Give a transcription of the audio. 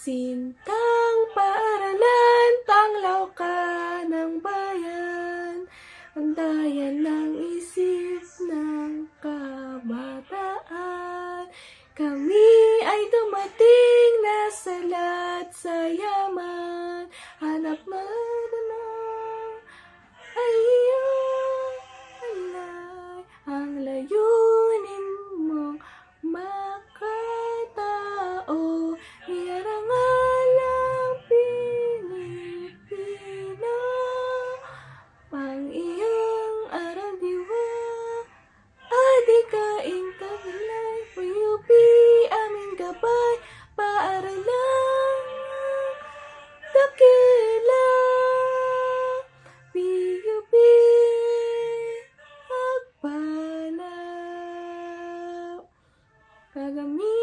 Sintang paaralan, tanglaw ka ng bayan, antayan ng isip ng kabataan. Kami ay dumating na salat sa yaman, hanap na ay iyong alay. Ang layunin mong makatao, iarangal ang Pilipino. Ang iyong aral-diwa, adikain taglay, PUP aming gabay, paaralang dakila. PUP Agpalaw. Kagami